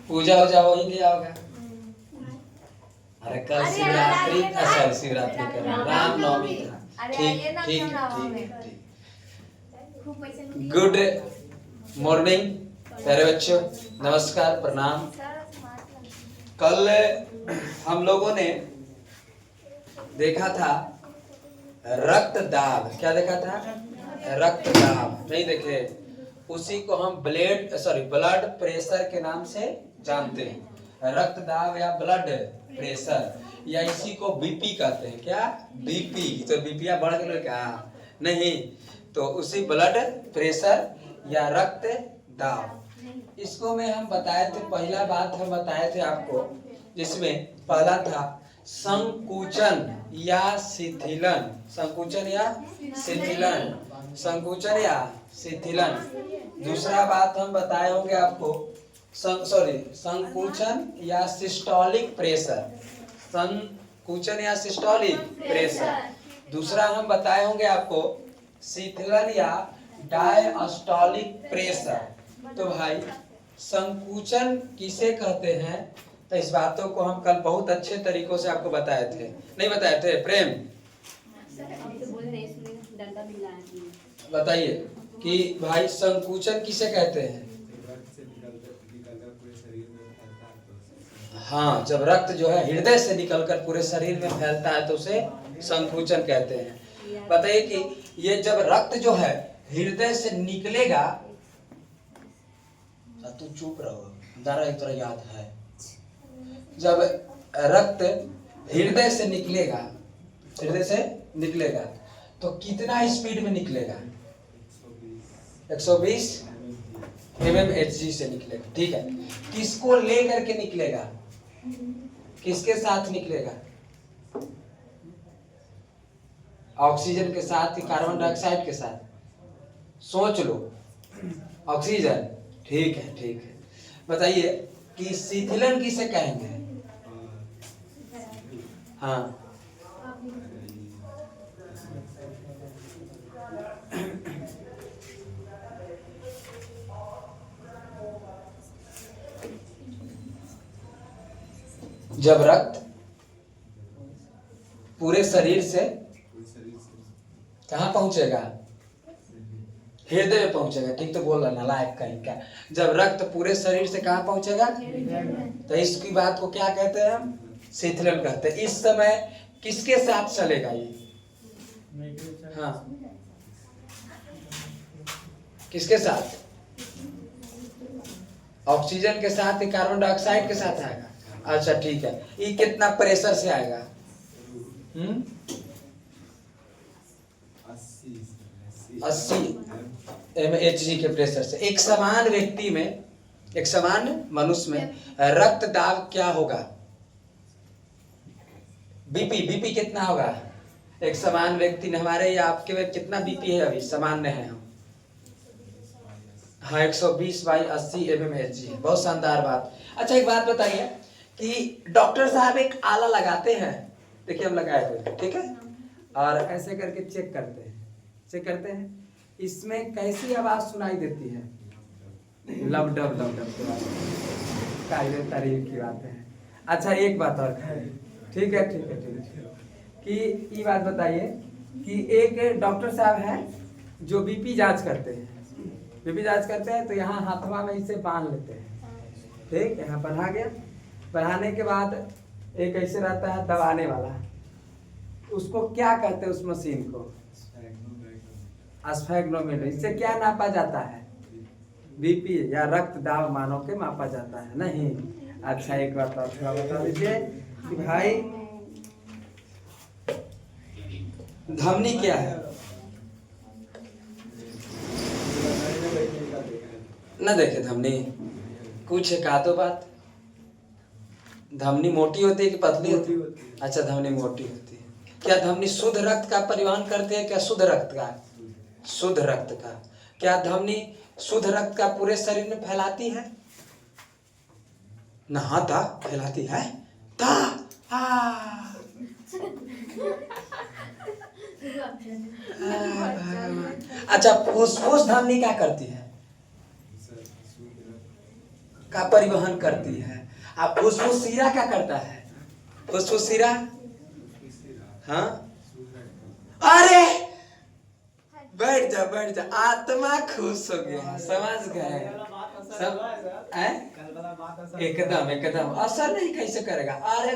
पूजा वूजा हो ही गया होगा। अरे कल शिवरात्रि, सॉरी शिवरात्रि कर रामनवमी था। ठीक ठीक ठीक ठीक। गुड मॉर्निंग प्यारे बच्चों, नमस्कार प्रणाम। कल हम लोगों ने देखा था रक्तदाब। क्या देखा था? रक्तदाब। नहीं देखे? उसी को हम ब्लड प्रेशर के नाम से जानते हैं। रक्तदाब या ब्लड प्रेशर, या इसी को बीपी कहते हैं। क्या? बीपी। तो बीपिया बढ़ गया क्या? नहीं, तो उसी ब्लड प्रेशर या रक्त दाब, इसको में हम बताए थे। पहला बात हम बताए थे आपको, जिसमें पहला था संकुचन या शिथिलन। संकुचन या शिथिलन, संकुचन या शिथिलन। दूसरा बात हम बताए होंगे आपको, संकुचन या सिस्टोलिक प्रेशर। संकुचन या सिस्टोलिक प्रेशर। दूसरा हम बताए होंगे आपको शिथिलन या डायस्टोलिक प्रेशर। तो भाई संकुचन किसे कहते हैं, तो इस बातों को हम कल बहुत अच्छे तरीकों से आपको बताए थे। नहीं बताए थे प्रेम? बताइए कि भाई संकुचन किसे कहते हैं? हाँ, जब रक्त जो है हृदय से निकलकर पूरे शरीर में फैलता है तो उसे संकुचन कहते हैं। बताइए कि ये जब रक्त जो है हृदय से निकलेगा, तू चुप रहो, दारा एक तरह याद है। जब रक्त हृदय से निकलेगा तो कितना स्पीड में निकलेगा? 120 mmHg से निकलेगा। ठीक है, किसको लेकर के निकलेगा? किसके साथ निकलेगा? ऑक्सीजन के साथ कि कार्बन डाइऑक्साइड के साथ? सोच लो। ऑक्सीजन। ठीक है ठीक है। बताइए कि शिथिलन किसे कहेंगे? हाँ, जब रक्त पूरे शरीर से कहाँ पहुंचेगा? हृदय में पहुंचेगा। ठीक तो बोल रहा, नालायक कहीं का। जब रक्त पूरे शरीर से कहाँ पहुंचेगा? तो इसकी बात को क्या कहते हैं हम? शिथिलन कहते हैं। इस समय किसके साथ चलेगा ये? हाँ, किसके साथ? ऑक्सीजन के साथ कि कार्बन डाइऑक्साइड के साथ आएगा? अच्छा ठीक है। ये कितना प्रेशर से आएगा? 80 mmHg के प्रेशर से। एक समान व्यक्ति में, एक समान मनुष्य में रक्त दाब क्या होगा? बीपी कितना होगा? एक समान व्यक्ति ने, हमारे या आपके में कितना बीपी है? अभी सामान्य है हम। हाँ, 120/80 mmHg है। बहुत शानदार बात। अच्छा एक बात बताइए कि डॉक्टर साहब एक आला लगाते हैं, देखिए हम लगाए हुए, ठीक है, और ऐसे करके चेक करते हैं। इसमें कैसी आवाज सुनाई देती है? लब डब तारीफ की बात है। अच्छा एक बात और, ठीक है कि ये बात बताइए कि एक डॉक्टर साहब हैं जो बीपी जांच करते हैं। तो यहाँ हाथवा में इसे बांध लेते हैं। ठीक, यहाँ बना गया। बढ़ाने के बाद एक ऐसे रहता है दबाने वाला, उसको क्या कहते हैं? उस मशीन को स्फेग्नोमीटर। इससे क्या नापा जाता है? बीपी या रक्त दाब मानव के मापा जाता है। नहीं? अच्छा एक बात और थोड़ा बता दीजिए कि भाई धमनी क्या है? न देखे धमनी, कुछ एक आधो बात। धमनी मोटी होती है कि पतली होती है? अच्छा धमनी मोटी होती है। क्या धमनी शुद्ध रक्त का परिवहन करते हैं? क्या शुद्ध रक्त का? शुद्ध रक्त का। क्या धमनी शुद्ध रक्त का पूरे शरीर में फैलाती है? ना था, फैलाती है था। अच्छा फुसफुस धमनी क्या करती है? का परिवहन करती है। अब फुसफुस शिरा क्या करता है? फुसफुस शिरा, हाँ, अरे बैठ जा बैठ जा, आत्मा खुश हो गया, समझ गए सब? एकदम एकदम असर नहीं कैसे करेगा? अरे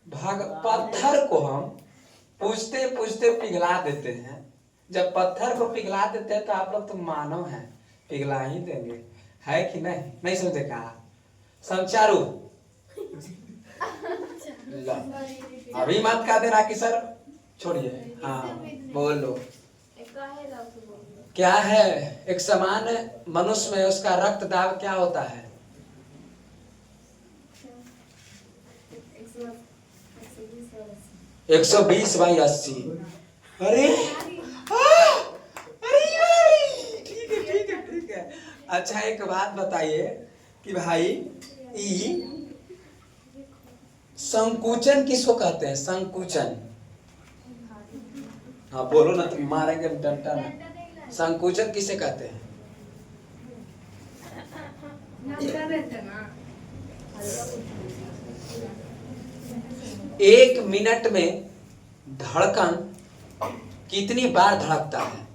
भाग, पत्थर को हम पूछते पूछते पिघला देते हैं। जब पत्थर को पिघला देते हैं तो आप लोग तो मानव हैं, पिघला ही देंगे, है कि नहीं? नहीं समझे? कहा समचारू, अभी मत कह देना कि सर छोड़िए। हाँ बोलो, क्या है? एक समान मनुष्य में उसका रक्त दाब क्या होता है? 120/80। अरे ठीक है ठीक है ठीक है। अच्छा एक बात बताइए कि भाई ई संकुचन किसको कहते हैं? संकुचन, हाँ बोलो ना, तुम मारेंगे डंडा ना। संकुचन किसे कहते हैं? 1 मिनट में धड़कन कितनी बार धड़कता है?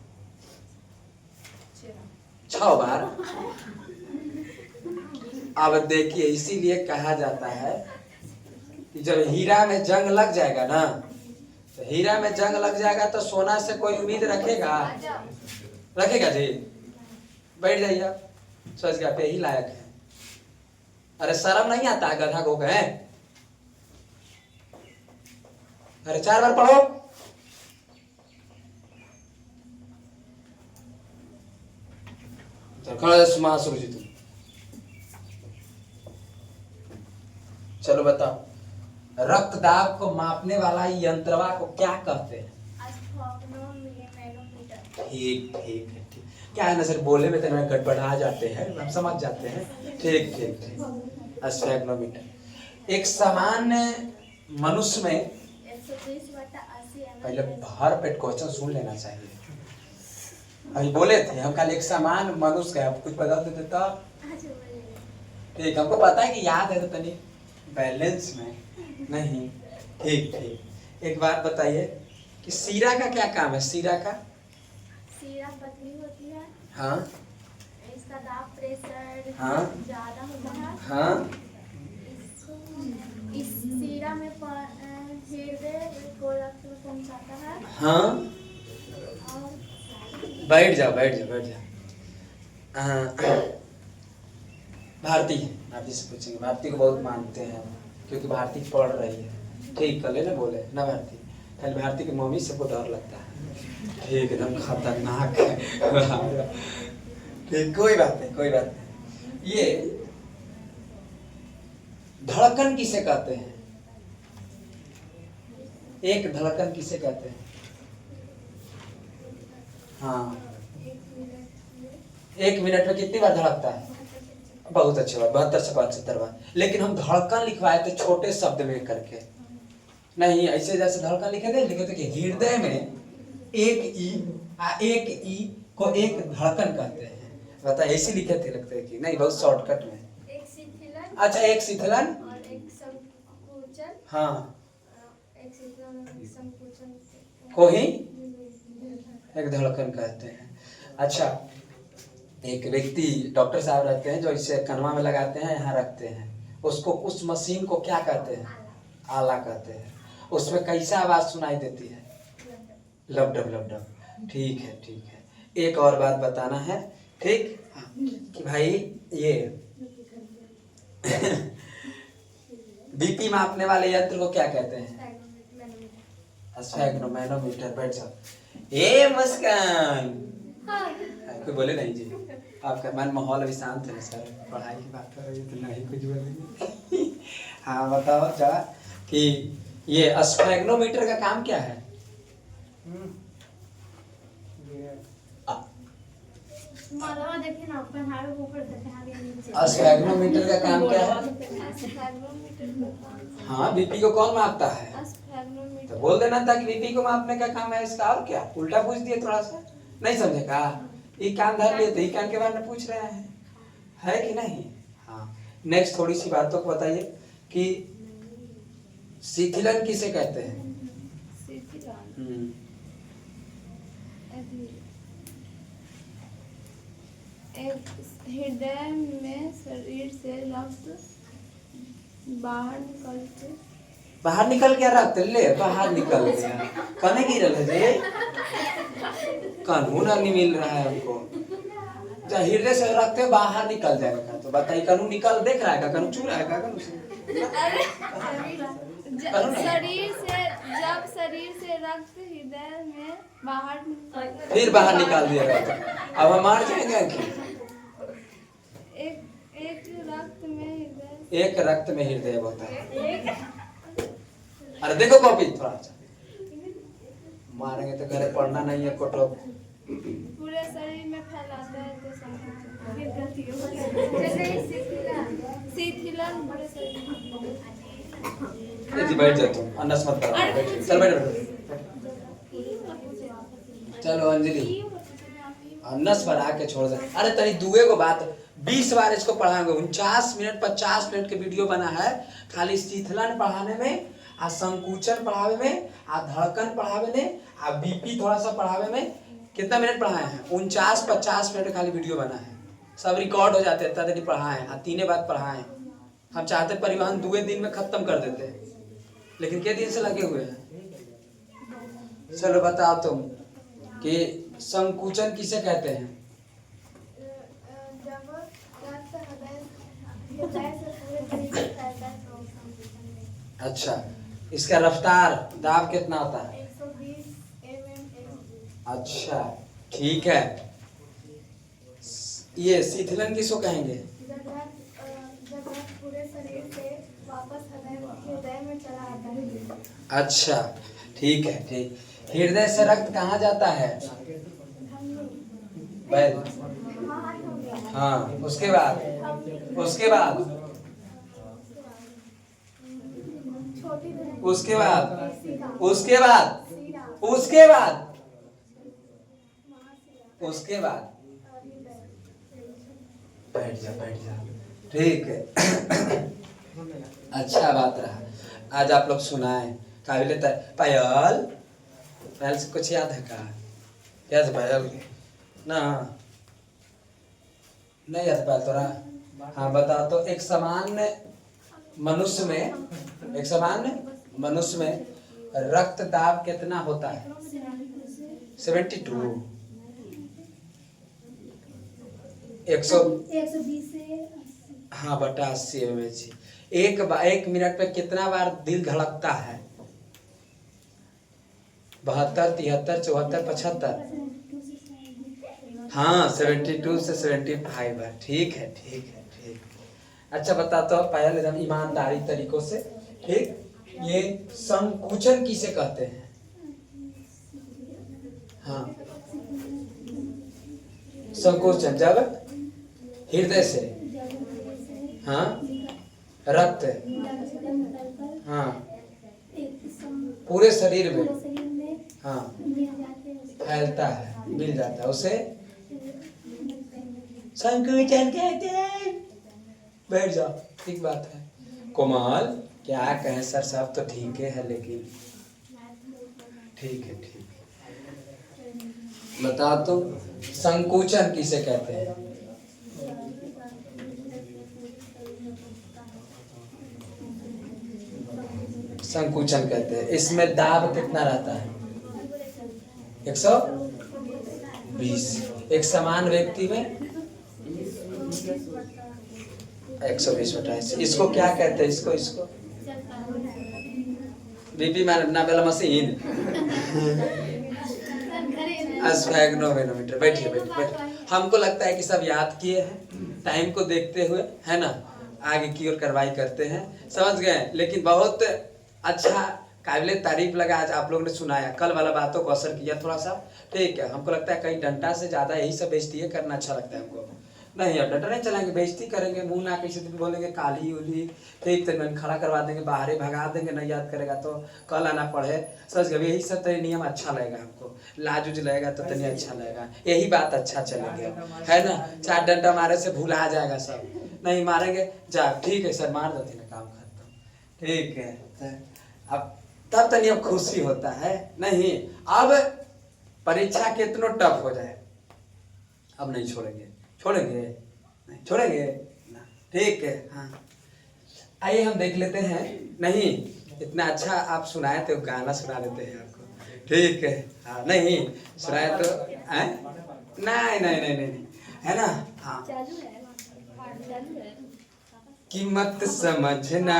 6 बार। अब देखिए, इसीलिए कहा जाता है कि जब हीरा में जंग लग जाएगा ना, तो हीरा में जंग लग जाएगा तो सोना से कोई उम्मीद रखेगा? रखेगा जी? बैठ जाइए आप, सोच गया पे ही लायक है। अरे शर्म नहीं आता? गधा को गए, अरे 4 बार पढ़ो। तुम चलो बताओ, रक्तदाब को मापने वाला यंत्रवा को क्या कहते हैं? ठीक ठीक है ठीक। क्या है ना सर, बोले में तो गड़बड़ा जाते हैं, हम समझ जाते हैं। ठीक ठीक ठीक। स्फेग्नोमीटर। एक सामान्य मनुष्य में, पहले भर पेट क्वेश्चन सुन लेना चाहिए। अभी बोले थे हम कल एक सामान्य मनुष्य का, कुछ बता देते तो ठीक। हमको पता है कि याद है तो तनी बैलेंस में नहीं। ठीक ठीक। एक बात बताइए कि शीरा का क्या काम है? शीरा का, शीरा पतली होती है, हाँ, इसका दाब प्रेशर हाँ, ज्यादा होता है, हाँ, इस शीरा में हृदय को रक्त पहुंचाता है, हाँ। और बैठ जाओ बैठ जाओ बैठ जाओ। भारती, भारती से पूछेंगे। भारती को बहुत मानते हैं क्योंकि भारती पढ़ रही है। ठीक कल ना बोले ना भारती, खाली भारती की मम्मी सबको डर लगता है। ठीक, एकदम खतरनाक है। ठीक, कोई बात नहीं कोई बात नहीं। ये धड़कन किसे कहते हैं? एक धड़कन किसे कहते हैं? हाँ, 1 मिनट में कितनी बार धड़कता है? बहुत अच्छी बात, 72 से 75 बार। लेकिन हम धड़कन लिखवाए थे छोटे शब्द में करके, नहीं ऐसे जैसे धड़कन लिखे थे कि हृदय में एक ई को एक धड़कन कहते हैं। बता, ऐसे लिखे थे? लगता है कि नहीं, बहुत शॉर्टकट में। एक शिथिलन, अच्छा, एक शिथिलन और एक संकुचन, हाँ, एक शिथिलन और एक संकुचन को ही एक धड़कन कहते हैं। अच्छा, एक व्यक्ति डॉक्टर साहब रहते हैं जो इसे कनवा में लगाते हैं, यहाँ रखते हैं, उसको उस मशीन को क्या कहते हैं? आला कहते हैं। उसमें कैसा आवाज सुनाई देती है? लबडब लबडब। ठीक है ठीक है। एक और बात बताना है, ठीक, कि भाई ये बीपी मापने वाले यंत्र को क्या कहते हैं? स्फेग्नोमीटर। बैठ जाओ। ए मुस्कान, कोई बोले नहीं जी? आपका मन माहौल अभी शांत है सर, पढ़ाई की बात कर रही है तो नहीं कुछ बोलेंगे। हाँ बताओ जा कि ये स्फेग्नोमीटर का काम क्या है? स्फेग्नोमीटर का काम क्या है? हाँ, बीपी को कौन मापता है? तो बोल देना था कि बीपी को मापने का काम है इसका। और क्या, उल्टा पूछ दिए थोड़ा सा, नहीं समझे? कहा ये कान धर लिए थे, कान के बारे में पूछ रहे हैं। है कि नहीं? हाँ। नेक्स्ट थोड़ी सी बातों को बताइए कि शिथिलन किसे कहते हैं? हृदय में शरीर से रक्त बाहर निकल गया रक्त, ले बाहर निकल गया, कने गिरल है जे कानून नहीं मिल रहा है हमको। जब हृदय से रक्त बाहर निकल जाएगा तो बताइए कानून निकल देख रहा है का? कानून चू रहा है का? कानून शरीर से रक्त हृदय में बाहर फिर बाहर निकाल दिया रक्त। अब हम मार जाएंगे कि एक रक्त में हृदय होता है। अरे देखो कॉपी थोड़ा सा मारेंगे तो घर पढ़ना नहीं है कोटो। पूरे शरीर में फैलाता है तो शिथिलन पूरे शरीर जी बैठ जाओ तुम, अन्नस मत करो, चल बैठ। चलो अंजलि अन्नस बढ़ा के छोड़ दे। अरे तनी दुए को बात 20 बार इसको पढ़ाएंगे। 49 मिनट 50 मिनट के वीडियो बना है खाली शिथिलन पढ़ाने में, आ संकुचन पढ़ावे में, आ धड़कन पढ़ावे में, आ बीपी थोड़ा सा पढ़ावे में। कितना मिनट पढ़ाए हैं? 49-50 मिनट खाली वीडियो बना है, सब रिकॉर्ड हो जाते हैं। तभी पढ़ाए हैं, 3 बार पढ़ाए हैं। हम चाहते परिवहन 2 दिन में खत्म कर देते हैं, लेकिन के दिन से लगे हुए हैं। चलो बताओ तुम कि संकुचन किसे कहते हैं? अच्छा, इसका रफ्तार दाब कितना होता है? 120 mm। अच्छा ठीक है। ये शिथिलन किसको कहेंगे? जब रक्त पूरे शरीर से वापस हृदय में चला आता है। अच्छा ठीक है, ठीक। हृदय से रक्त कहाँ जाता है? हाँ, उसके बाद उसके बाद उसके बाद उसके बाद उसके बाद उसके बाद बैठ जा बैठ जा, ठीक है। अच्छा बात रहा आज आप लोग सुनाए काबिल पायल। पायल से कुछ याद है का? याद है पायल ना? नहीं याद पायल तोरा? हाँ बता तो। एक सामान्य मनुष्य में रक्त दाब कितना होता है? 72 120 से हाँ बटा 80 mmHg। एक मिनट में कितना बार दिल धड़कता है? 72, 73, 74, 75। हाँ 72 से 75 बार। ठीक है ठीक है ठीक। अच्छा बता तो पायल एकदम ईमानदारी तरीकों से, ठीक। ये संकुचन किसे कहते हैं? हाँ संकोचन जब हृदय से हाँ रक्त हाँ पूरे शरीर में हाँ फैलता है, मिल जाता है, उसे संकोचन कहते हैं। बैठ जाओ, ठीक बात है। कोमल क्या कहें सर, सब तो ठीक है लेकिन ठीक है ठीक है। बता तो संकुचन किसे कहते हैं? संकुचन कहते हैं। इसमें दाब कितना रहता है? 120। एक समान व्यक्ति में 120/80। इसको क्या कहते हैं? इसको बीपी नापेला मशीन एस्फेग्नोमेनोमीटर। बैठिए बैठिए। हमको लगता है कि सब याद किए हैं टाइम को देखते हुए, है ना? आगे की ओर कार्रवाई करते हैं, समझ गए। लेकिन बहुत अच्छा काबिले तारीफ लगा आज आप लोगों ने सुनाया, कल वाला बातों को असर किया थोड़ा सा, ठीक है। हमको लगता है कहीं डंडा से ज्यादा यही सब बेइज्जती करना अच्छा लगता है हमको। नहीं अब डंडा नहीं चलाएंगे, बेइज्जती करेंगे, मुंह ना किसी दिन बोलेंगे काली उली, ठीक तो मैंने खड़ा करवा देंगे, बाहर ही भगा देंगे, नहीं याद करेगा तो कल आना पड़े। सच गए यही सब तो नियम अच्छा लगेगा हमको, लाज उज लगेगा तो तनी अच्छा लगेगा, यही बात अच्छा चलेगा, है ना। चार डंडा मारे से भूला जाएगा सब, नहीं मारेंगे जा ठीक है सर मार देते ना काम खत्म, ठीक है। अब तब तनी अब खुशी होता है, नहीं अब परीक्षा कितनो टफ हो जाए अब नहीं छोड़ेंगे, छोड़ेंगे नहीं छोड़ेंगे ना, ठीक है। हाँ आइए हम देख लेते हैं, नहीं इतना अच्छा आप सुनाए तो गाना सुना लेते हैं आपको, ठीक है। हाँ नहीं सुनाए तो नहीं नहीं नहीं नहीं है ना। हाँ कीमत समझना,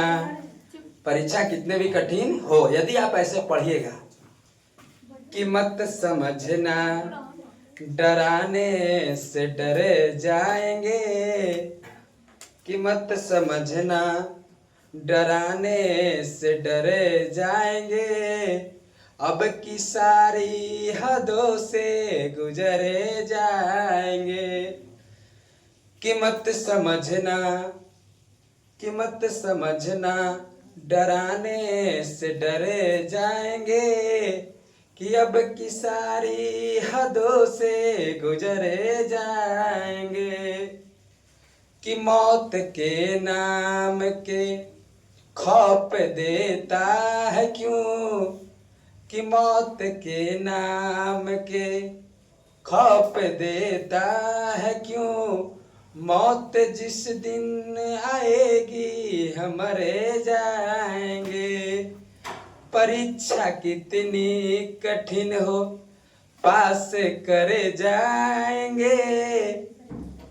परीक्षा कितने भी कठिन हो यदि आप ऐसे पढ़िएगा, कीमत समझना डराने से डरे जाएंगे, कीमत समझना डराने से डरे जाएंगे, अब की सारी हदों से गुजरे जाएंगे। कीमत समझना, कीमत समझना डराने से डरे जाएंगे, कि अब की सारी हदों से गुजरे जाएंगे, कि मौत के नाम के खौफ देता है क्यों, कि मौत के नाम के खौफ देता है क्यों, मौत जिस दिन आएगी हम मरे जाएंगे, परीक्षा कितनी कठिन हो पास करे जाएंगे,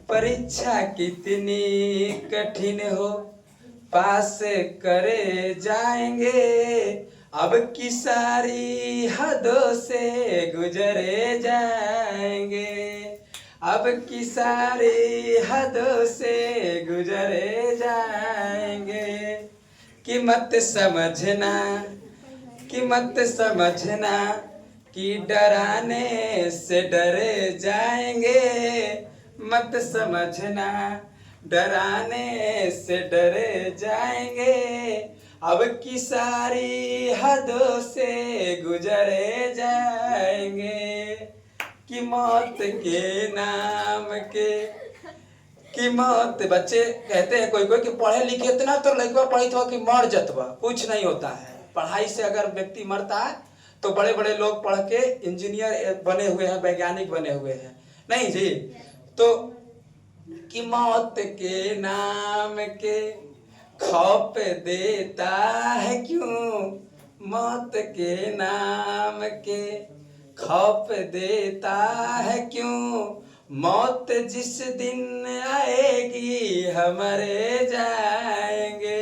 परीक्षा कितनी कठिन हो पास करे जाएंगे, अब की सारी हदों से गुजरे जाएंगे, अब की सारी हदों से गुजरे जाएंगे, कीमत समझना, कीमत समझना कि डराने से डरे जाएंगे, मत समझना डराने से डरे जाएंगे, अब की सारी हदों से गुजरे जाएंगे, कि मौत के नाम के, कि मौत, बच्चे कहते हैं कोई कोई कि पढ़े लिखे इतना तो लड़का पढ़ी तो कि मर जतवा, कुछ नहीं होता है, पढ़ाई से अगर व्यक्ति मरता है तो बड़े बड़े लोग पढ़ के इंजीनियर बने हुए हैं, वैज्ञानिक बने हुए हैं, नहीं जी। तो कि मौत के नाम के खौफ देता है क्यों, मौत के नाम के खौफ देता है क्यों, मौत जिस दिन आएगी हम मरे जाएंगे,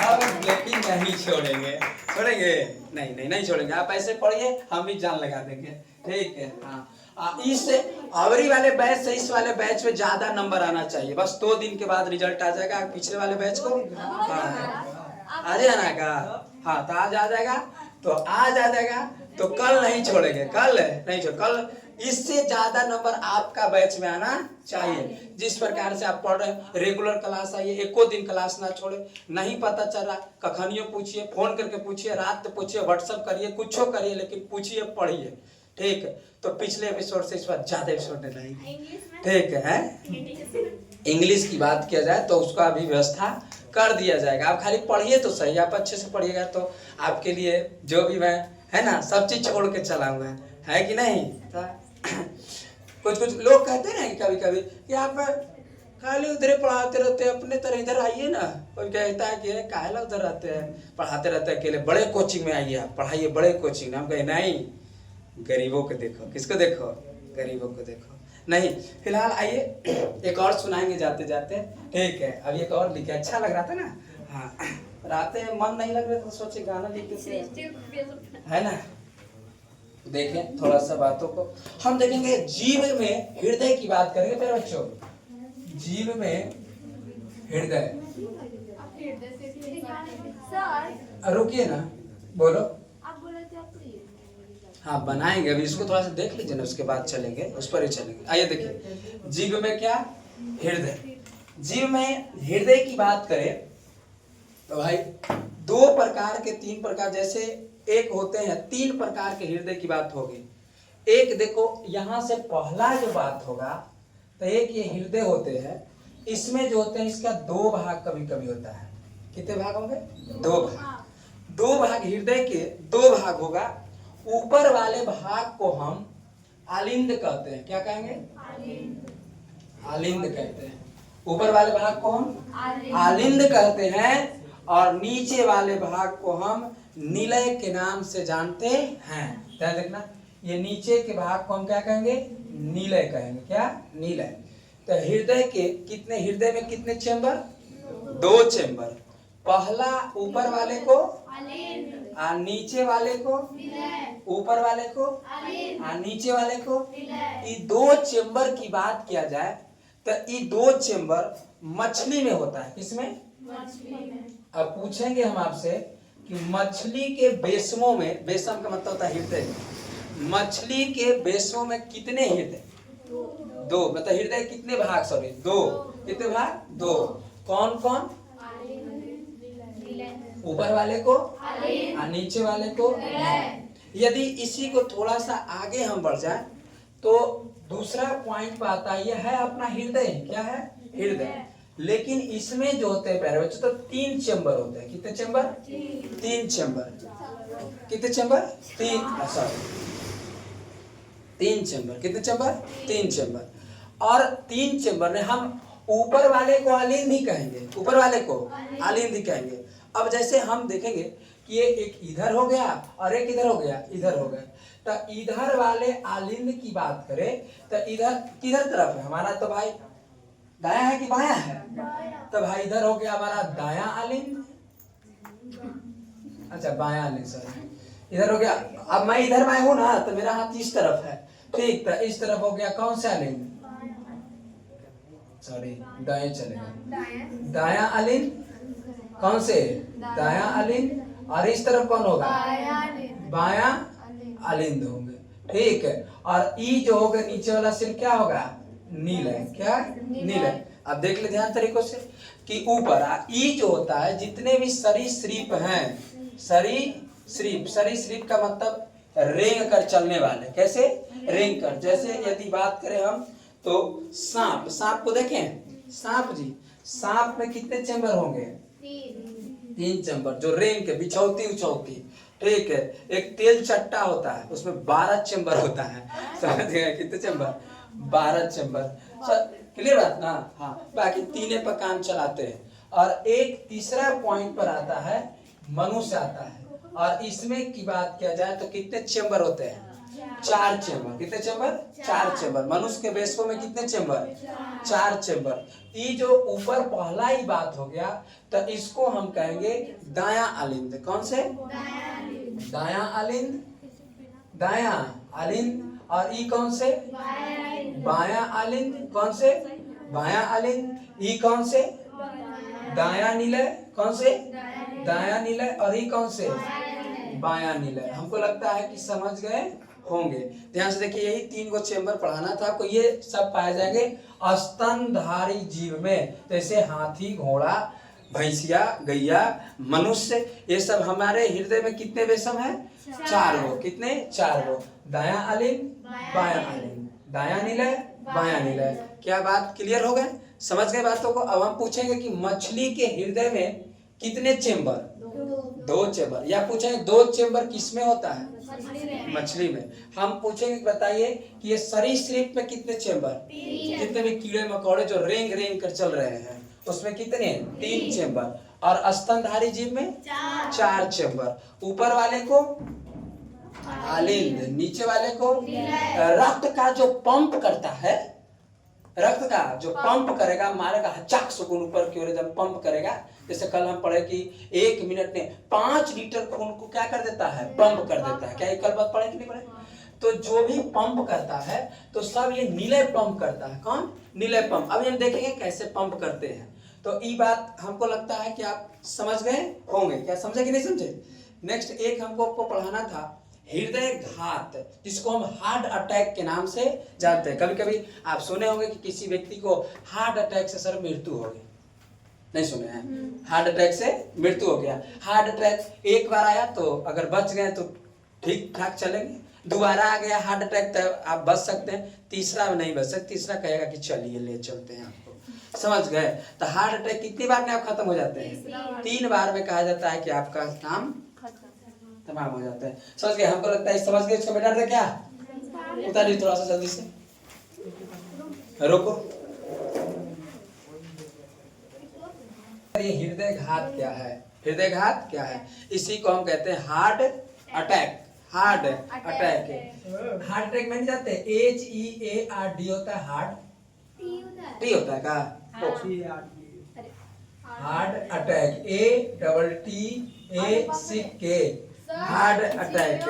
अब लेकिन नहीं छोड़ेंगे, छोड़ेंगे नहीं नहीं नहीं छोड़ेंगे, आप ऐसे पढ़िए हम भी जान लगा देंगे, ठीक है। हाँ इस आवरी वाले बैच से इस वाले बैच में ज्यादा नंबर आना चाहिए, बस 2 दिन के बाद रिजल्ट आ जाएगा, पिछले वाले बैच को आ जाना का, हाँ तो आज आ जाएगा, तो आज आ जाएगा, तो कल नहीं छोड़ेंगे, कल नहीं छोड़, कल इससे ज्यादा नंबर आपका बैच में आना चाहिए, जिस प्रकार से आप पढ़ रहे हैं, रेगुलर क्लास आइए, एको दिन क्लास ना छोड़े, नहीं पता चल रहा कखनियों पूछिए, फोन करके पूछिए, रात पूछिए, व्हाट्सएप करिए, कुछ करिए, लेकिन पूछिए पढ़िए, ठीक है। तो पिछले एपिसोड से इस बार ज्यादा एपिसोड नहीं, ठीक है। इंग्लिश की बात किया जाए तो उसका भी व्यवस्था कर दिया जाएगा, आप खाली पढ़िए तो सही, आप अच्छे से पढ़िएगा तो आपके लिए जो भी मैं है ना सब चीज छोड़ के चलाऊंगा, है कि नहीं। तो कुछ कुछ लोग कहते हैं ना कि कभी कभी कि आप खाली उधर पढ़ाते रहते हैं, अपने तरह इधर आइए ना, कोई कहता है कि काहे उधर रहते हैं पढ़ाते रहते हैं अकेले, बड़े कोचिंग में आइए आप पढ़ाइए, बड़े कोचिंग। हम कहे नहीं, गरीबों को देखो, किसको देखो, गरीबों को देखो। नहीं फिलहाल आइए एक और सुनाएंगे जाते जाते, ठीक है। अब एक और लिखे, अच्छा लग रहा था ना, हाँ रातें मन नहीं लग रहा तो सोचे गाना लिख देते, है ना। देखें थोड़ा सा बातों को हम देखेंगे, जीव में हृदय की बात करेंगे मेरे बच्चों, जीव में हृदय, रुकिए ना, बोलो। हाँ बनाएंगे, अभी इसको थोड़ा सा देख लीजिए ना, उसके बाद चलेंगे, उस पर ही चलेंगे। आइए देखिए, जीव में क्या, हृदय। जीव में हृदय की बात करें तो भाई दो प्रकार के, तीन प्रकार, जैसे एक होते हैं, तीन प्रकार के हृदय की बात होगी। एक देखो यहां से पहला जो बात होगा, तो एक ये हृदय होते हैं, इसमें जो होते हैं इसका दो भाग कभी कभी होता है। कितने भाग होंगे? दो भाग। दो भाग हृदय के दो भाग होगा। ऊपर वाले भाग को हम आलिंद कहते हैं। क्या कहेंगे? आलिंद कहते हैं। ऊपर वाले भाग को हम आलिंद कहते हैं, और नीचे वाले भाग को हम निलय के नाम से जानते हैं। ध्यान देखना, ये नीचे के भाग को हम क्या कहेंगे? निलय कहेंगे। क्या? निलय। तो हृदय के कितने, हृदय में कितने चेंबर? दो चेंबर। पहला ऊपर वाले को और नीचे वाले को, ऊपर वाले को और नीचे वाले को। ये दो चेंबर की बात किया जाए तो ये दो चेंबर मछली में होता है। किसमें? अब पूछेंगे हम आपसे कि मछली के बेसमों में, बेसम का मतलब होता है हृदय, मछली के बेसमों में कितने हृदय? दो। मतलब हृदय कितने भाग? सॉरी, दो। कितने भाग? दो। कौन कौन? ऊपर वाले को और नीचे वाले को। यदि इसी को थोड़ा सा आगे हम बढ़ जाए तो दूसरा पॉइंट पे आता है, यह है अपना हृदय। क्या है? हृदय। लेकिन इसमें जो होते हैं प्यारे बच्चों, तो तीन चेंबर होते हैं। कितने चेंबर? तीन चेंबर। कितने चेंबर? तीन, सॉरी, तीन चेंबर। कितने चेंबर? तीन चेंबर। और तीन चेंबर ने हम ऊपर वाले को आलिंद ही कहेंगे। ऊपर वाले को आलिंद ही कहेंगे। अब जैसे हम देखेंगे कि ये एक इधर हो गया और एक इधर हो गया, इधर हो गया, तो इधर वाले आलिंद की बात करें तो इधर किधर तरफ है हमारा? तो भाई दाया है कि बाया है? तो भाई इधर हो गया हमारा दाया आलिंद, अच्छा बाया आलिंद, सॉरी, इधर हो गया। अब मैं इधर मैं हूं ना, तो मेरा हाथ इस तरफ है, ठीक, तो इस तरफ हो गया कौन सा आलिंद? सॉरी, दाएं चलेगा, दाया आलिंद। कौन से? दाया आलिंद। और इस तरफ कौन होगा? बाया आलिंद होंगे, ठीक है। और ई जो होगा नीचे वाला सिर क्या होगा? नीलय। क्या? नीलय। अब देख ले ध्यान तरीकों से कि ऊपर ई जो होता है, जितने भी सरीसृप हैं, सरीसृप, सरीसृप का मतलब रेंग कर चलने वाले। कैसे? रेंग कर। जैसे यदि बात करें हम तो सांप, सांप को देखें, सांप जी, सांप में कितने चेंबर होंगे? तीन चेंबर, जो रेंग के बिछौती उछौती, ठीक है। एक तेल चट्टा होता है, उसमें 12 चेंबर होता है। समझ गए? कितने चेंबर? 12 चेंबर। क्लियर बात ना? हाँ, बाकी तीने पर काम चलाते हैं। और एक तीसरा पॉइंट पर आता है, मनुष्य आता है, और इसमें की बात किया जाए तो कितने चेंबर होते हैं? 4 चेंबर। कितने चेंबर? 4 चेंबर। मनुष्य के बेसों में कितने चेंबर? 4 चेंबर। ये जो ऊपर पहला ही बात हो गया, तो इसको हम कहेंगे दाया आलिंद। कौन से? दाया आलिंद, दाया आलिंद। और ई कौन से? बाया आलिंद। कौन से? बाया आलिंद। ई कौन से? दाया निलय। कौन से? दाया निलय। और ई कौन से? बाया निलय। हमको लगता है कि समझ गए होंगे। ध्यान से देखिए, यही 3 गो चेंबर पढ़ाना था आपको। ये सब पाए जाएंगे स्तनधारी जीव में, जैसे हाथी, घोड़ा, भैंसिया, गैया, मनुष्य। ये सब हमारे हृदय में कितने बेसम है? 4 गो। कितने? 4 गो। दाया आलिंद, बाया आलिंद, दाया निलय, बाया निलय। क्या बात क्लियर हो गए? समझ गए बातों को? अब हम पूछेंगे कि मछली के हृदय में कितने चेंबर? 2 चेंबर। या पूछेंगे 2 चेंबर किसमें होता है? मछली में। हम पूछेंगे, बताइए कि ये सरीसृप में कितने चेंबर? जितने भी कीड़े मकोड़े जो रेंग रेंग कर चल रहे हैं, उसमें कितने? 3 चेंबर। और स्तनधारी जीव में 4 चेंबर। ऊपर वाले को आलिंद, नीचे वाले को। रक्त का जो पंप करता है, रक्त का जो पंप करेगा, मारेगा हचाक सुकून ऊपर की ओर एकदम पंप करेगा। जैसे कल हम पढ़े कि 1 मिनट में 5 लीटर खून को क्या कर देता है? पंप कर देता है। क्या ये कल बात पढ़े कि नहीं पढ़े? तो जो भी पंप करता है तो सब ये निलय पंप करता है। कौन? निलय पंप। अभी हम देखेंगे कैसे पंप करते हैं। तो ये बात हमको लगता है कि आप समझ गए होंगे। क्या समझे कि नहीं समझे? नेक्स्ट एक हमको पढ़ाना था हृदय घात, जिसको हम हार्ट अटैक के नाम से जानते हैं। कभी कभी आप सुने होंगे कि किसी व्यक्ति को हार्ट अटैक से सर मृत्यु हो गई, नहीं सुने हैं? हार्ट अटैक से मृत्यु हो गया। हार्ट अटैक एक बार आया तो अगर बच गए तो ठीक ठाक चलेंगे, दोबारा आ गया हार्ट अटैक तो आप बच सकते हैं, तीसरा में नहीं बच सकते, तीसरा कहेगा कि चलिए ले चलते हैं आपको, समझ गए? तो हार्ट अटैक कितनी बार में आप खत्म हो जाते हैं? 3 बार में कहा जाता है कि आपका काम तमाम हो जाता है। समझ गए? हमको लगता है समझ गए इसको बेटा दे क्या उतारिए थोड़ा सा जल्दी से, रोको। ये हृदय घात क्या है? हृदय घात क्या है? इसी को हम कहते हैं heart attack. Heart attack, heart attack में नहीं जाते, HEARD होता है, हार्ट टी होता है का heart attack, ATTACK heart attack,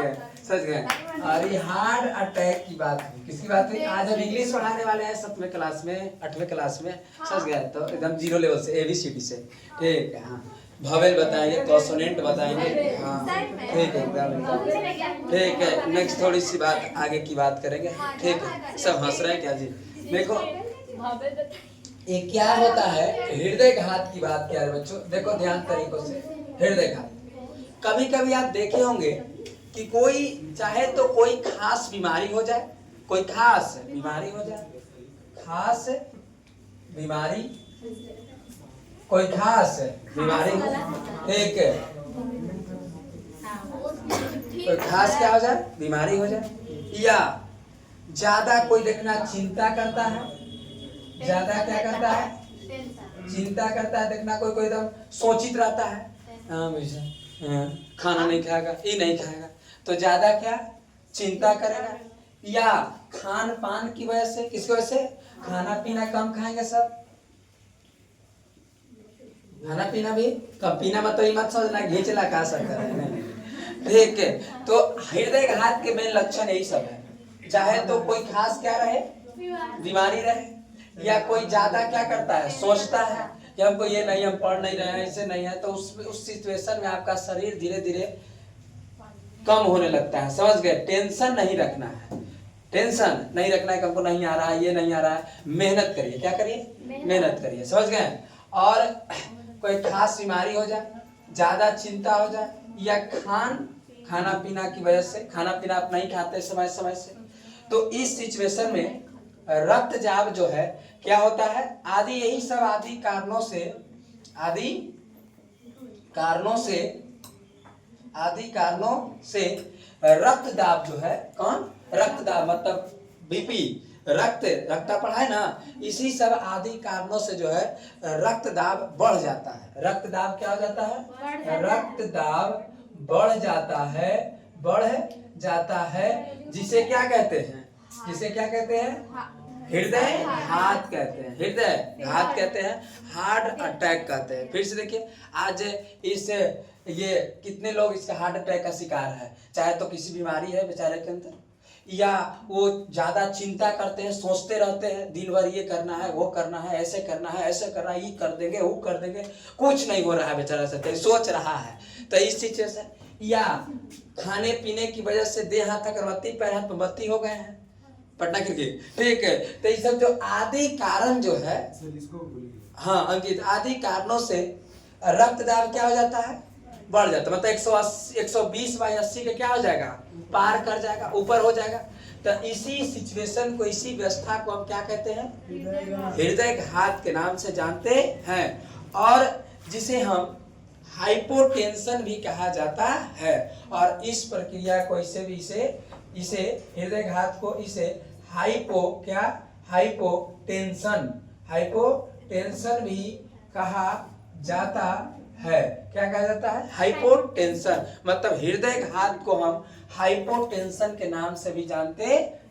समझ गए? और ये हार्ट अटैक की बात हुई, किसकी बात हुई? आज हम इंग्लिश पढ़ाने वाले हैं 7वें क्लास में, 8वें क्लास में, समझ गए? तो एकदम 0 लेवल से ABCD से, ठीक है? हाँ, भवेल बताएंगे, कॉन्सोनेंट बताएंगे, हाँ ठीक है, एकदम ठीक है। नेक्स्ट थोड़ी सी बात आगे की बात करेंगे, ठीक है? सब हंस रहे हैं क्या जी? देखो ये क्या होता है, हृदय घात की बात क्या है बच्चों, देखो ध्यान तरीकों से। हृदय घात कभी कभी आप देखे होंगे कि कोई चाहे तो कोई खास बीमारी हो जाए, कोई खास बीमारी हो जाए, खास बीमारी, कोई खास बीमारी हो, ठीक है? कोई खास क्या हो जाए, बीमारी हो जाए, या ज्यादा कोई देखना चिंता करता है, ज्यादा क्या करता है, चिंता करता है, देखना कोई कोई एकदम सोचित रहता है, खाना नहीं खाएगा, ये नहीं खाएगा, तो ज्यादा क्या चिंता करेगा, या खान पान की वजह से, किसकी वजह से, खाना पीना कम खाएंगे सब, खाना पीना भी कम, पीना मतलब मत समझना घींचला खा सकता है, ठीक है? तो हृदय घात के मेन लक्षण यही सब है, चाहे तो कोई खास क्या रहे, बीमारी रहे, या कोई ज्यादा क्या करता है, सोचता है कि हमको ये नहीं, हम पढ़ नहीं रहे हैं, ऐसे नहीं है, तो उस सिचुएशन में आपका शरीर धीरे धीरे कम होने लगता है, समझ गए? टेंशन नहीं रखना है, टेंशन नहीं रखना है, हमको नहीं आ रहा है, ये नहीं आ रहा है, मेहनत करिए, क्या करिए, मेहनत करिए, समझ गए? और कोई खास बीमारी हो जाए, ज्यादा चिंता हो जाए, या खाना पीना की वजह से, खाना पीना आप नहीं खाते समय समय से, तो इस सिचुएशन में रक्तचाप जो है क्या होता है, आदि यही सब आदि कारणों से रक्तदाब जो है, कौन, रक्तदाब मतलब बीपी, रक्ता पढ़ा है ना, इसी सब आदि कारणों से जो है रक्तदाब बढ़ जाता है। रक्तदाब क्या हो जाता है, रक्तदाब बढ़ जाता है, जिसे क्या कहते हैं, जिसे क्या कहते हैं, हृदय घात कहते हैं, हृदय घात कहते हैं, हार्ट अटैक कहते हैं। फिर से देखिए, आज ये कितने लोग इसका हार्ट अटैक का शिकार है, चाहे तो किसी बीमारी है बेचारे के अंदर, या वो ज्यादा चिंता करते हैं, सोचते रहते हैं दिन भर, ये करना है, वो करना है, ऐसे करना है, ऐसे करना है, ये कर देंगे, वो कर देंगे, कुछ नहीं हो रहा है बेचारा, से सोच रहा है, तो इस सिचुएशन, या खाने पीने की वजह से देह हाथ अगरबत्ती, पैर हाथ मोमबत्ती हो गए हैं, पटना क्रिकेट, ठीक है? तो ये सब जो आदि कारण जो है, हाँ अंकित, आदि कारणों से रक्तदाब क्या हो जाता है, बढ़ जाता है, मतलब 120/80 के क्या हो जाएगा, पार कर जाएगा, ऊपर हो जाएगा। तो इसी सिचुएशन को, इसी व्यवस्था को हम क्या कहते हैं, हृदय घात के नाम से जानते हैं, और जिसे हम हाइपोटेंशन भी कहा जाता है। और इस प्रक्रिया को इसे हृदय घात को इसे हाइपोटेंशन भी कहा जाता है। क्या कहा जाता है, हाइपोटेंशन, मतलब हृदय घात को हम हाइपोटेंशन के नाम से भी जानते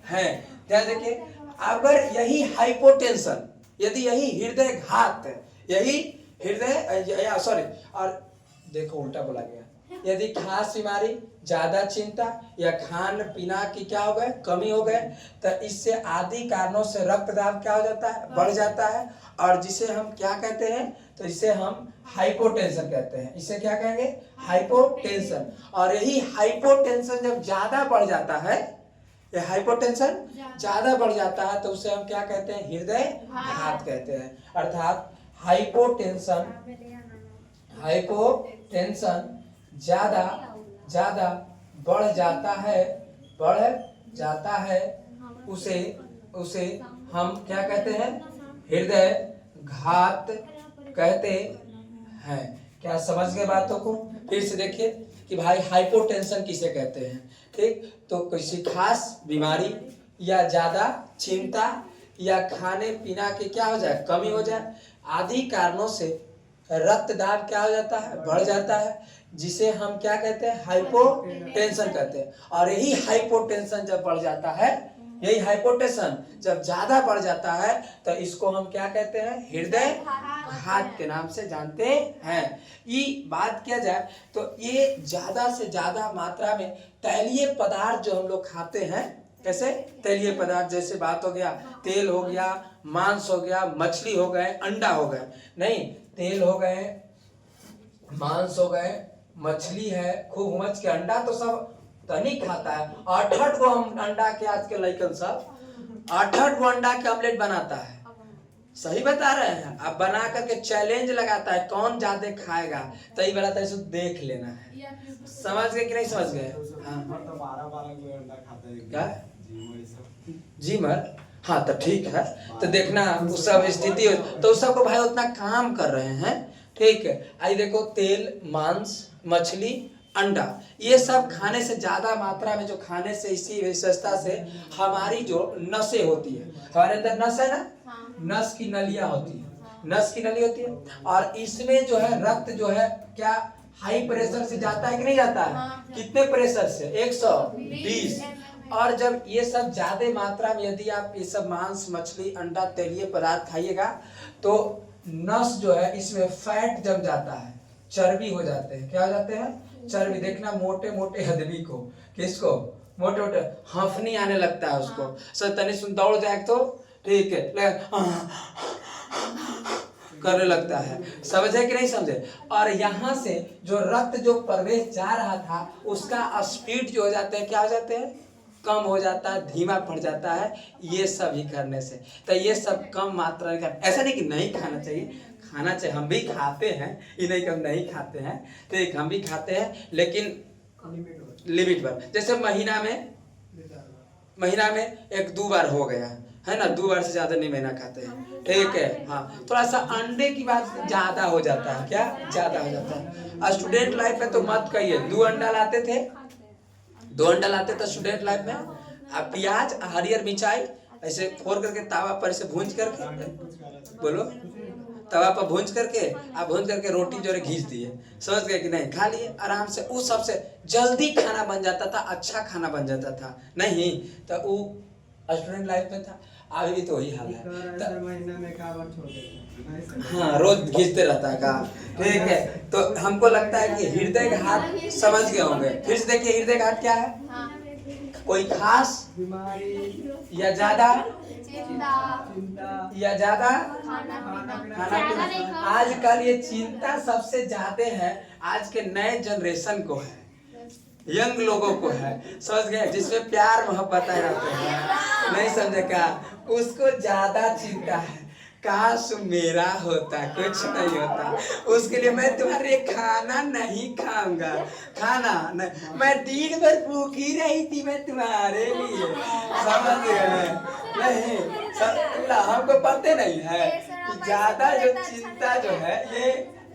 हैं। ध्यान देखिए, अगर यही हाइपोटेंशन, यदि यही हृदय घात, यही हृदय, सॉरी, और देखो उल्टा बोला गया, यदि खास बीमारी, ज्यादा चिंता या खान पीना की क्या हो गए, कमी हो गए, तो इससे आदि कारणों से रक्त दाब क्या हो जाता है, बढ़ जाता है। और जिसे हम क्या कहते हैं, तो इसे हम हाइपोटेंशन कहते हैं। इसे क्या कहेंगे, हाइपोटेंशन। और यही हाइपोटेंशन जब ज्यादा बढ़ जाता है, ये हाइपोटेंशन ज्यादा बढ़ जाता है, तो उसे हम क्या कहते हैं, हृदय घात कहते हैं। अर्थात हाइपोटेंशन ज्यादा ज्यादा बढ़ जाता है, उसे हम क्या कहते हैं, हृदय घात कहते हैं। क्या समझ गए बातों को? फिर से देखिए कि भाई हाइपोटेंशन किसे कहते हैं। ठीक, तो किसी खास बीमारी या ज्यादा चिंता या खाने पीना की क्या हो जाए, कमी हो जाए, आदि कारणों से रक्त दाब क्या हो जाता है, बढ़ जाता है, जिसे हम क्या कहते हैं, हाइपोटेंशन कहते हैं। और यही हाइपोटेंशन जब बढ़ जाता है, यही हाइपोटेंशन जब ज्यादा बढ़ जाता है, तो इसको हम क्या कहते हैं, हृदय घात के नाम से जानते हैं। ये बात किया जाए तो ये ज्यादा से ज्यादा मात्रा में तैलीय पदार्थ जो हम लोग खाते हैं, कैसे तैलीय पदार्थ, जैसे बात हो गया तेल हो गया, मांस हो गया, मछली हो गए, अंडा हो गए, नहीं तेल हो गए, मांस हो गए, मछली है, खूब उमच के अंडा तो सब तनी खाता है। 8 गो हम अंडा के, आज के लड़कन सब 8 गो अंडा के ऑमलेट बनाता है। सही बता रहे हैं। अब बना करके चैलेंज लगाता है कौन ज्यादा खाएगा, तो ये बताता है, देख लेना है। समझ गए कि नहीं समझ गए? क्या जीमर, हाँ तो ठीक है, तो देखना उस सब स्थिति तो उस सबको भाई उतना काम कर रहे हैं। ठीक है, आई देखो तेल, मांस, मछली, अंडा, ये सब खाने से ज्यादा मात्रा में जो खाने से, इसी विशेषता से हमारी जो नसें होती है, हमारे अंदर नस है ना, नस की नलियां होती है, नस की नली होती है, और इसमें जो है रक्त जो है क्या हाई प्रेशर से जाता है कि नहीं जाता है? कितने प्रेशर से? 120। और जब ये सब ज्यादा मात्रा में यदि आप ये सब मांस, मछली, अंडा, तेलीय पदार्थ खाइएगा, तो नस जो है इसमें फैट जम जाता है, चर्बी हो जाते हैं। क्या हो जाते हैं? चर्बी। देखना मोटे मोटे आदमी को, किसको? मोटे मोटे हंफनी आने लगता है उसको, सर तनी सुन दौड़ जाए तो ठीक है करने लगता है। समझे कि नहीं समझे? और यहाँ से जो रक्त जो प्रवेश जा रहा था, उसका स्पीड जो हो जाते हैं, क्या हो जाते हैं, कम हो जाता है, धीमा पड़ जाता है, ये सब ही करने से। तो ये सब कम मात्रा में करना, ऐसा नहीं कि नहीं खाना चाहिए, खाना चाहिए, हम भी खाते हैं, ये नहीं कि हम नहीं खाते हैं, तो एक हम भी खाते हैं, लेकिन लिमिट पर। जैसे महीना में 1-2 बार हो गया है ना, 2 बार से ज्यादा नहीं महीना खाते हैं। ठीक है, हाँ थोड़ा सा अंडे की बात ज्यादा हो जाता है, क्या ज्यादा हो जाता है। स्टूडेंट लाइफ में तो मत कहिए, 2 अंडा लाते थे, 2 अंडा लाते थे स्टूडेंट लाइफ में। अब प्याज, हरियर मिर्चाई ऐसे फोड़ करके तावा पर ऐसे भूंज करके, बोलो, तवा पर भूंज करके रोटी जो है घींच दिए, समझ गए कि नहीं, खा लिए आराम से। उस सबसे जल्दी खाना बन जाता था, अच्छा खाना बन जाता था, नहीं तो वो स्टूडेंट लाइफ में था। अभी भी तो वही हाल है, महीना में का बार छोड़ देते हैं। हाँ रोज घींचते रहता है का। ठीक है, तो हमको लगता है कि हृदय घात समझ गए होंगे। फिर से देखिए हृदय घात क्या है, कोई खास बीमारी या ज्यादा चिंता या ज्यादा खाना खाना पीना। आजकल ये चिंता सबसे ज्यादा है, आज के नए जनरेशन को है, यंग लोगों को है, समझ गए, जिसमें प्यार मोहब्बत है, नहीं समझे का, उसको ज्यादा चिंता है, काश मेरा होता, कुछ नहीं होता, उसके लिए मैं तुम्हारे खाना नहीं खाऊंगा, खाना नहीं, मैं दिन भर भूखी रही थी, मैं तुम्हारे लिए, समझ गए नहीं? हमको पता नहीं है कि ज्यादा जो चिंता जो है